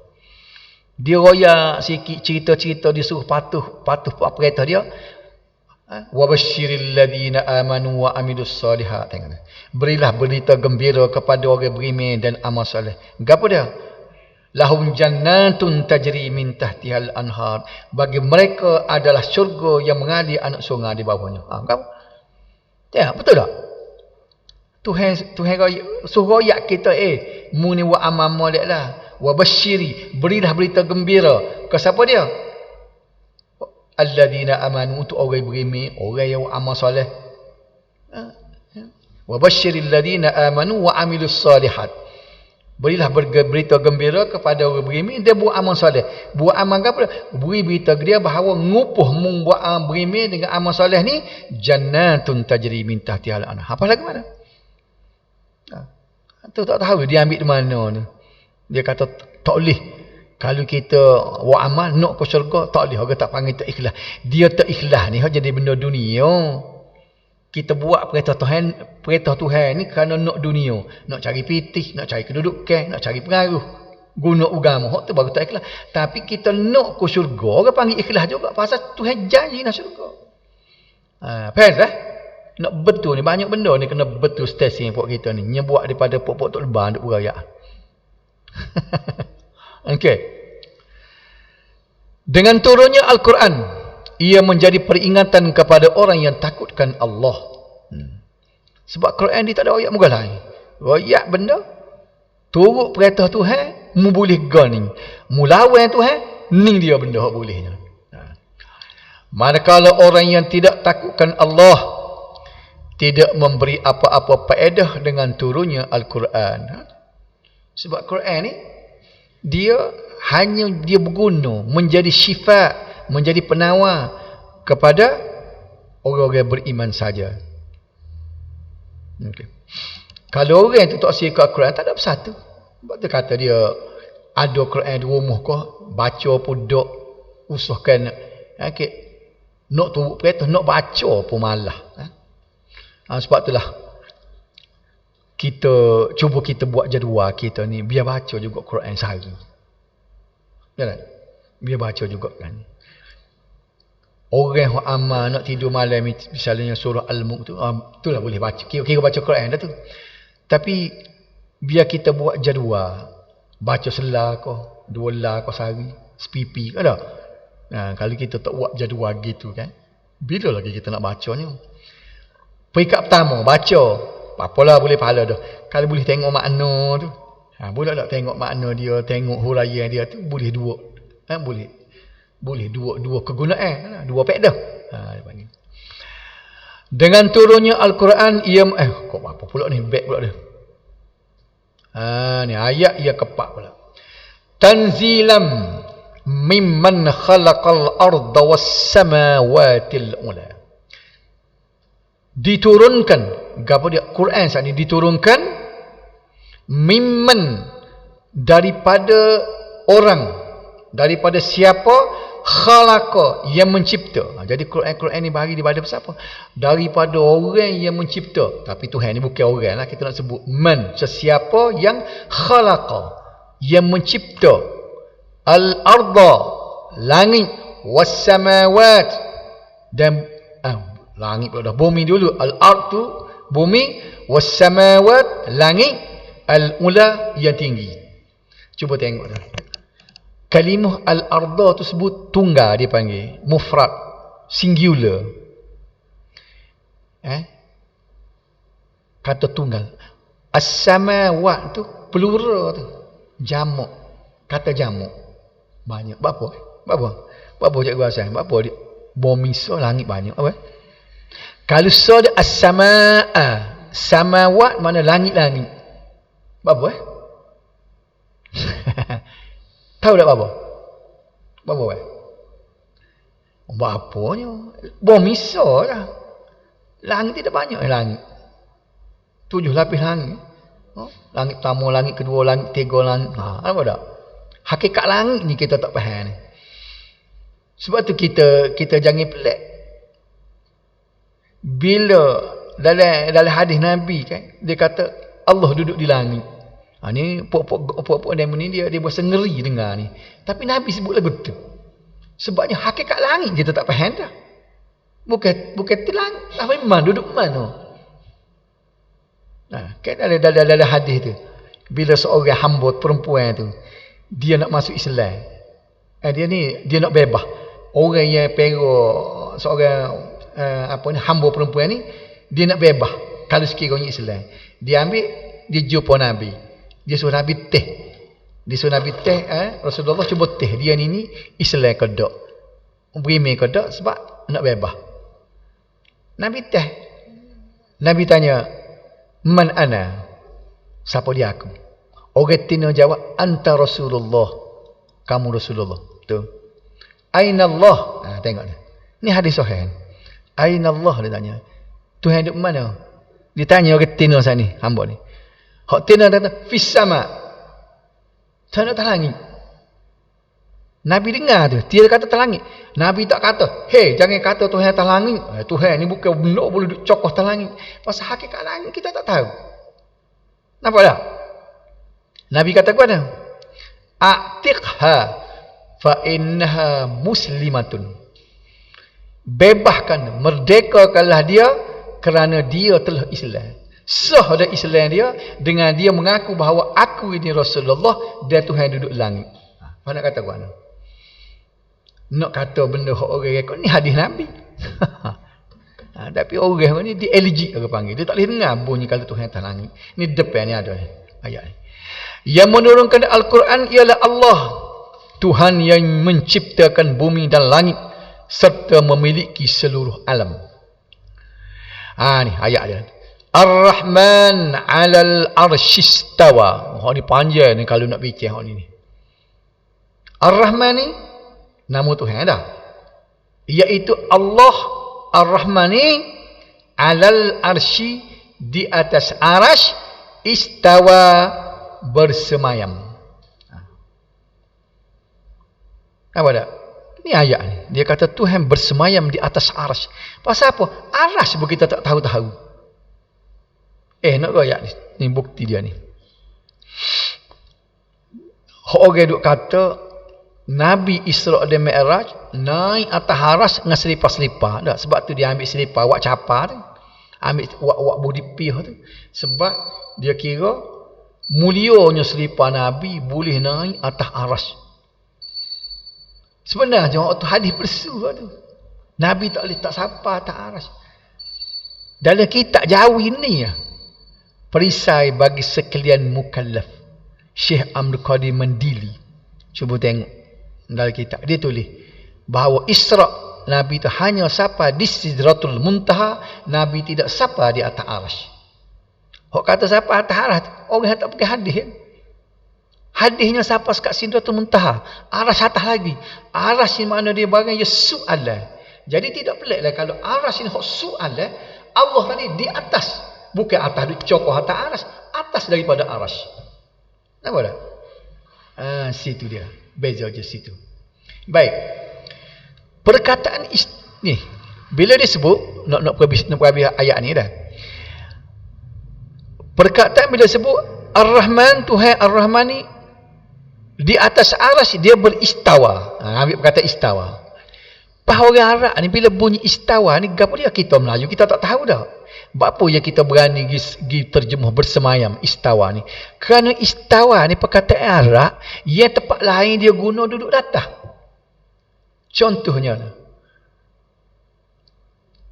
Dia royak sikit cerita-cerita, dia suruh patuh perintah dia. Wa basyiril ladina amanu wa amilus solihat. Berilah berita gembira kepada orang beriman dan amal soleh. Gapo dia? Lahum jannatun tajri min tahtihal anhar. Bagi mereka adalah syurga yang mengalir anak sungai di bawahnya. Tahu? Ya, betul tak? Tuhan suruh ayat kita muni wa amama deklah wa basyiri, berilah berita gembira ke siapa dia? Alladzina amanu, untuk orang beriman, orang yang amal soleh. Wa basyiril ladzina amanu wa amilus solihat. Berilah berita gembira kepada orang beriman, dia buat amal soleh. Buat amal apa? Beri berita dia bahawa ngupuh mung buat beriman dengan amal soleh ni jannatun tajri min tahtihal anhar. Apa lagi mana? Tu tak tahu dia ambil di mana ni. Dia kata tak boleh. Kalau kita buat amal nak ke syurga, tak boleh. Orang tak panggil tak ikhlas. Dia tak ikhlas ni jadi benda dunia. Kita buat perintah Tuhan ni kerana nak dunia, nak cari pitih, nak cari kedudukan, nak cari pengaruh, guna agama. Hak tu baru tak ikhlas. Tapi kita nak ke syurga, orang panggil ikhlas juga pasal Tuhan janji nak syurga. Faham tak? Nak betul ni, banyak benda ni kena betul stesen pok kita ni. Nyebuat daripada pok-pok tok lebar duk beraya. Okey. Dengan turunnya Al-Quran, ia menjadi peringatan kepada orang yang takutkan Allah. Sebab Quran dia tak ada ayat muka lain. Ayat benda turut perintah Tuhan, mu boleh gani. Mu lawan Tuhan, ning dia benda hak bolehnya. Manakala orang yang tidak takutkan Allah tidak memberi apa-apa faedah dengan turunnya Al-Quran. Sebab Quran ni dia berguna menjadi syifa, menjadi penawar kepada orang-orang beriman saja. Okay. Kalau orang itu tak siap Al-Quran, tak ada bersatu. Sebab tu kata dia ada Quran di rumah kau, baca pun dok usahkan. Okay. Nak turut perintah, nak baca pun malah. Sebab itulah cuba kita buat jadual kita ni biar baca juga Quran sehari. Kan? Biar baca juga kan. Orang yang amal nak tidur malam misalnya surah Al-Mulk tu, itulah boleh baca. Kira baca Quran dah tu. Tapi biar kita buat jadual, baca selah ko, 2 lah ko sehari, sepipi kan tak? Kalau kita tak buat jadual gitu kan, bila lagi kita nak bacanya? Peringkat pertama, baca. Apalah boleh pahala dah. Kalau boleh tengok makna tu. Boleh tak tengok makna dia, tengok huraian dia tu, boleh dua. Boleh dua kegunaan. Dua faedah. Dengan turunnya Al-Quran, ia... kok apa pula ni? Back pula dia. Ni ayat ia kepak pula. Tanzilam mimman khalaqal arda was samawatil ula. Diturunkan, gapo dia Quran saat ni diturunkan mimman, daripada orang, daripada siapa khalaqa, yang mencipta. Jadi Quran ni bagi daripada siapa? Daripada orang yang mencipta. Tapi Tuhan ni bukan orang lah, kita nak sebut man, sesiapa yang khalaqa, yang mencipta al-arda, langit, was samawat, dan langit pula dah, bumi dulu. Al-ard tu bumi, was-samawat langit, al-ula yang tinggi. Cuba tengok dah. Kalimah al-arda tu sebut tunggal, dia panggil mufrad, singular. Kata tunggal. As-samawat tu plural tu, jamak. Kata jamak banyak. Berapa cikgu asal? Berapa dia? Bumi so langit banyak. Apa? Kalau so dia as-samaa, samawat mana langit-langit. Berapa tahu tak berapa? Berapanya? Bumi so lah. Langit tidak banyak langit. 7 lapis langit. Langit pertama, langit kedua, langit ketiga, langit. Apa tak? Hakikat langit ni kita tak faham ni. Sebab tu kita jangan pelik. Bila dalam hadis Nabi kan, dia kata Allah duduk di langit. Ni puak-puak demo ni dia berasa ngeri dengar ni. Tapi Nabi sebut lagu tu. Sebabnya hakikat langit kita tak faham dah. Bukan tu langit. Memang duduk mana? Kan dalam hadis tu. Bila seorang hamba perempuan tu, dia nak masuk Islam. Dia nak bebas. Orang yang perok seorang hamba perempuan ni, dia nak bebas kalau sekiranya Islam. Dia ambil, dia jumpa Nabi. Dia suruh Nabi teh. Rasulullah cuba teh dia ni Islam ke tak? Beriman ke tak sebab nak bebas. Nabi teh. Nabi tanya, "Man ana?" Siapa dia aku? Orang tina jawab, "Anta Rasulullah." Kamu Rasulullah. Tu. Aina Allah? Tengok ni. Ni hadis sahih. Aina Allah, dia tanya. Tuhan duduk mana? Dia tanya orang tina sana ni, hamba ni. Hak tina kata, "Fis sama." Tuhan atas langit. Nabi dengar tu, dia kata atas langit. Nabi tak kata, "Hei, jangan kata Tuhan atas langit." Tuhan ni bukan benda boleh duduk cokoh atas langit. Pasal hakikat langit kita tak tahu. Nampak tak? Nabi kata kepada, "A'tiqha fa innaha muslimatun." Bebaskan, merdekakanlah dia kerana dia telah Islam. Sah dah Islam dia dengan dia mengaku bahawa aku ini Rasulullah dan Tuhan duduk langit. Apa nak kata kuat? Nak kata benda hak orang rekod ni hadis Nabi. Tapi orang ni dia allergic orang panggil. Dia tak boleh dengar bunyi kalau Tuhan atas langit. Ni depan ni ada ayat ni. Yang menurunkan Al-Quran ialah Allah, Tuhan yang menciptakan bumi dan langit serta memiliki seluruh alam. Ni ayat dia. Ar-Rahman 'alal arsyistawa. Ni panjang ni kalau nak bincang hak ni. Ar-Rahman ni nama Tuhan dah. Iaitu Allah Ar-Rahman ni 'alal arsy, di atas arasy, istawa, bersemayam. Apa dah? Ini ayat ni. Dia kata Tuhan bersemayam di atas arasy. Pasal apa? Arasy pun kita tak tahu-tahu. Nak ke ayat ni? Ni bukti dia ni. Orang duk kata Nabi Isra' dan Mi'raj naik atas arasy dengan selipar-selipar. Tak, sebab tu dia ambil selipar wak capar tu. Ambil wak budi pih tu. Sebab dia kira mulianya selipar Nabi boleh naik atas arasy. Sebenarnya waktu hadis palsu tu. Nabi tak boleh tak sapa atas arasy. Dalam kitab Jawi ni perisai bagi sekalian mukallaf, Syekh Abdul Qadir Mandili. Cuba tengok dalam kitab dia tulis bahawa Isra' Nabi itu hanya sapa di Sidratul Muntaha, Nabi tidak sapa di atas arasy. Hok kata sapa atas arasy, orang tak pakai hadis. Hadisnya sapa kat Sidratul Muntaha, arasy atas lagi. Arasy mana dia barang ya su'alah. Jadi tidak peliklah kalau arasy ni hok su'alah, Allah tadi di atas, bukan atas di cokoh atas arasy, atas daripada arasy. Nampak tak? Situ dia. Beza je situ. Baik. Perkataan ni bila disebut nak habis ayat ni dah. Perkataan bila sebut Ar-Rahman, Tuhan Ar-Rahman ni di atas arasy, dia beristawa. Ambil perkataan istawa. Faham orang Arab ni bila bunyi istawa ni gapo dia? Kita Melayu kita tak tahu dah. Apa yang kita berani pergi terjemah bersemayam istawa ni? Kerana istawa ni perkataan Arab yang tempat lain dia guna duduk atas. Contohnya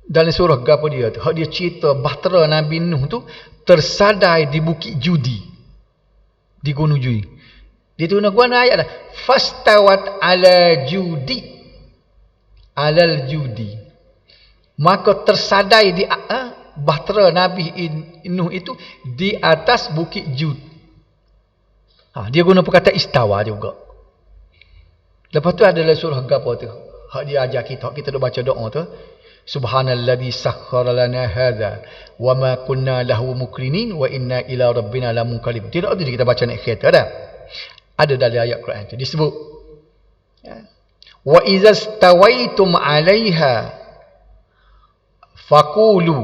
dalam surah gapo dia tu, dia cerita bahtera Nabi Nuh tu tersadai di bukit Judi, di gunung Judi. Dia tu guna ayat dah, fastawat ala judi, alal judi, maka tersadai di bahtera Nabi Nuh itu di atas bukit Jud. Dia guna perkataan istawa juga. Lepas tu adalah surah gapo tu, hak dia ajar kita dah baca doa tu, subhanalladzi sakhkhara lana hadza wa ma kunna lahu muqrinin wa inna ila rabbina lamunqalib. Tidak ada kita baca naik kereta dah. Ada dalam ayat Quran tu disebut wa idza stawaitum 'alaiha faqulu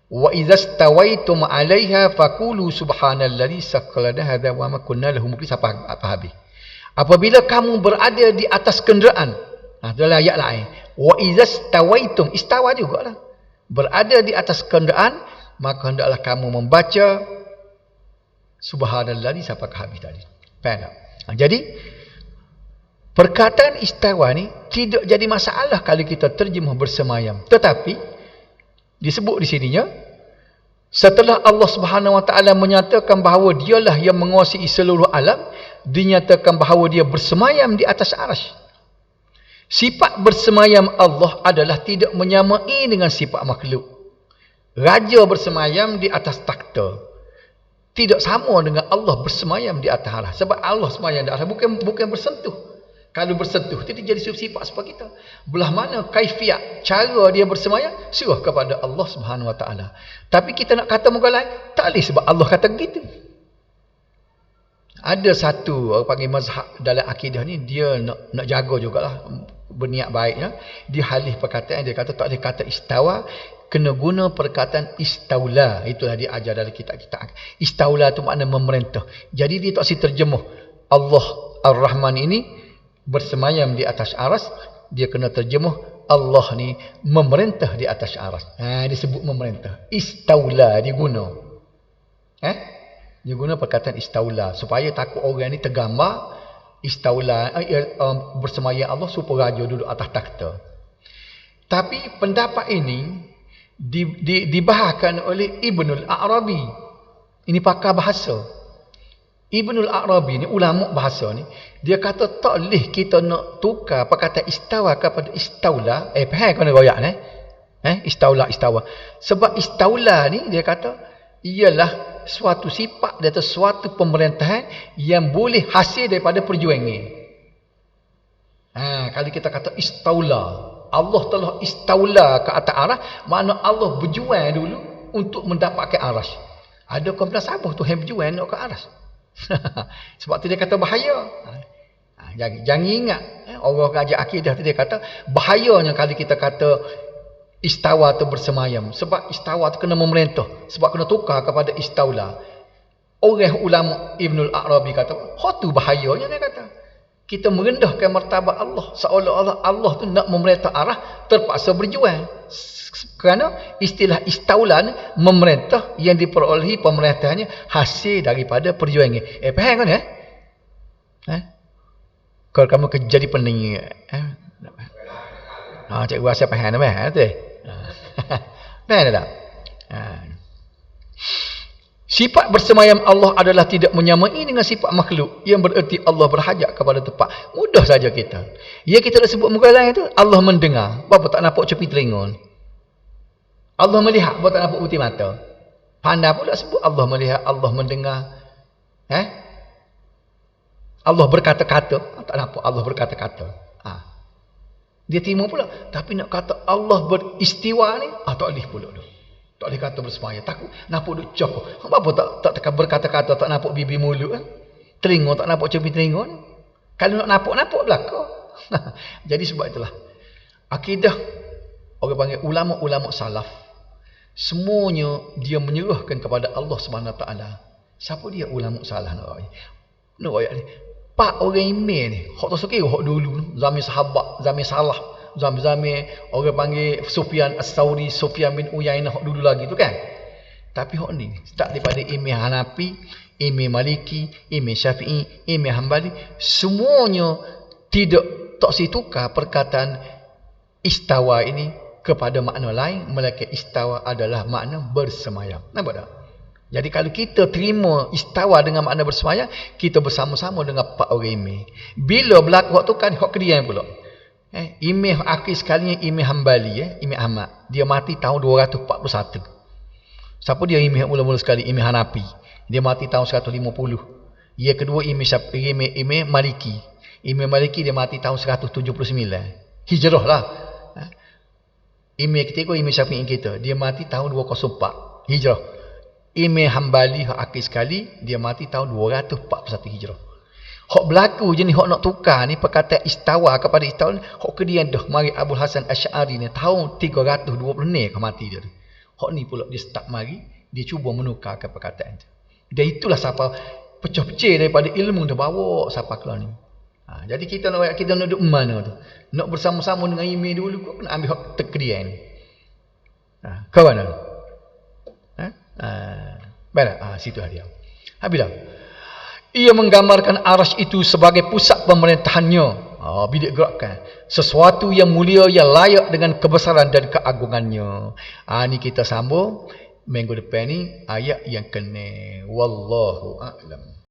wa idza stawaitum 'alaiha faqulu subhanalladzi sakhkhara lana hadza wa ma kunna lahu muqrinin. Apa habis? Apabila kamu berada di atas kenderaan, dalam ayat lain, wa idza stawaitum, istawa jugalah, berada di atas kenderaan, maka hendaklah kamu membaca Subhanallah ni sampai ke habis tadi. Faham tak? Jadi perkataan istawa ni tidak jadi masalah kalau kita terjemah bersemayam. Tetapi disebut di sininya, setelah Allah Subhanahu Wa Taala menyatakan bahawa dialah yang menguasai seluruh alam, dinyatakan bahawa dia bersemayam di atas arasy. Sifat bersemayam Allah adalah tidak menyamai dengan sifat makhluk. Raja bersemayam di atas takhta, tidak sama dengan Allah bersemayam di atas arasy. Sebab Allah semayam di atas bukan bersentuh. Kalau bersentuh, itu jadi sifat sebab kita. Belah mana kaifiat, cara dia bersemayam, serah kepada Allah Subhanahu Wa Taala. Tapi kita nak kata muka lain, tak boleh sebab Allah kata begitu. Ada satu orang panggil mazhab dalam akidah ni, dia nak jaga jugalah berniat baiknya. Dia halih perkataan, dia kata tak boleh kata istawa, kena guna perkataan istaula. Itulah dia ajar dalam kitab-kitab. Istaula tu makna memerintah. Jadi dia tak si terjemuh Allah Ar-Rahman ini bersemayam di atas aras, dia kena terjemuh Allah ni memerintah di atas aras. Disebut memerintah. Istaula dia guna. Dia guna perkataan istaula supaya takut orang ni tergambar istaula bersemayam Allah supaya raja duduk atas takhta. Tapi pendapat ini dibahaskan oleh Ibnul Arabi. Ini pakar bahasa. Ibnul Arabi ni, ulama bahasa ni, dia kata tak boleh kita nak tukar perkataan istawa kepada istaula. Faham kena royak ni? Istaula. Sebab istaula ni, dia kata, ialah suatu sifat atau suatu pemerintahan yang boleh hasil daripada perjuangan. Kalau kita kata istaula, Allah telah istaula ke atas arasy, makna Allah berjuang dulu untuk mendapatkan arasy. Ada kau belas apa Tuhan berjuang nak ke arasy? Sebab tu dia kata bahaya. Jangan ingat orang ajar akidah tu dia kata bahayanya kalau kita kata istawa tu bersemayam. Sebab istawa tu kena memerintah, sebab kena tukar kepada istaula. Orang ulama Ibnul Arabi kata tu bahayanya. Dia kata kita merendahkan martabat Allah, seolah-olah Allah tu nak memerintah arah, terpaksa berjuang. Kerana istilah istaulan memerintah yang diperolehi pemerintahannya hasil daripada perjuangan. Faham kan ya? Kalau kamu jadi pening, cikgu rasa faham tak? Faham tak? Sifat bersemayam Allah adalah tidak menyamai dengan sifat makhluk, yang bererti Allah berhajat kepada tempat. Mudah saja kita. Ya kita dah sebut muka lain tu, Allah mendengar. Berapa tak nampak cepi telinga? Allah melihat, berapa tak nampak putih mata? Pandai pula sebut Allah melihat, Allah mendengar. Allah berkata-kata, tak nampak Allah berkata-kata. Dia terima pula. Tapi nak kata Allah beristiwa ni, tak boleh pula tu. Tak boleh kata bersemayam. Takut nampak duk cokok. Apa tak berkata-kata, tak nampak bibi mulut. Telinga tak nampak cepi telinga. Kalau nak nampak belakang. Jadi sebab itulah akidah orang panggil ulama-ulama salaf, semuanya dia menyerahkan kepada Allah Subhanahu Wa Taala. Siapa dia ulama salaf nak ayat ni? Pak orang iman ni, hak tak sekira hak dulu, zaman sahabat, zaman salaf, zaman orang panggil Sufyan As-Sauri, Sufyan bin Uyainah hak dulu lagi tu kan. Tapi hak ni start daripada Imam Hanafi, Imam Maliki, Imam Syafi'i, Imam Hanbali, semuanya tak tukar perkataan istawa ini kepada makna lain, melainkan istawa adalah makna bersemayam. Nampak tak? Jadi kalau kita terima istawa dengan makna bersemayam, kita bersama-sama dengan pak orang imam. Bila berlaku waktu kan hak kedian pula. Imam akhir sekalinya Imam Hanbali, Imam Ahmad, dia mati tahun 241. Siapa dia imam mula-mula sekali? Imam Hanafi. Dia mati tahun 150. Yang kedua Imam Maliki. Imam Maliki dia mati tahun 179. Hijrah lah. Imam ketiga Imam Syafi'i kita, dia mati tahun 204. Hijrah. Imam Hanbali akhir sekali dia mati tahun 241 Hijrah. Hak berlaku je ni, hak nak tukar ni perkataan istawa kepada istawa ni, hak kedian dah mari Abu Hasan Asy'ari ni tahun 320 ke mati dia. Hak ni pula dia start mari, dia cuba menukarkan perkataan tu. Dan itulah siapa pecah-pecah daripada ilmu dah bawa siapa keluar ni. Jadi kita nak duduk mana tu? Nak bersama-sama dengan imam dulu kau kena ambil hak terkedian ni. Kawan tu. Baiklah, situ dia. Habis dah. Ia menggambarkan arasy itu sebagai pusat pemerintahannya. Bidik gerakkan sesuatu yang mulia yang layak dengan kebesaran dan keagungannya. Ni kita sambung minggu depan ni ayat yang kena. Wallahu a'lam.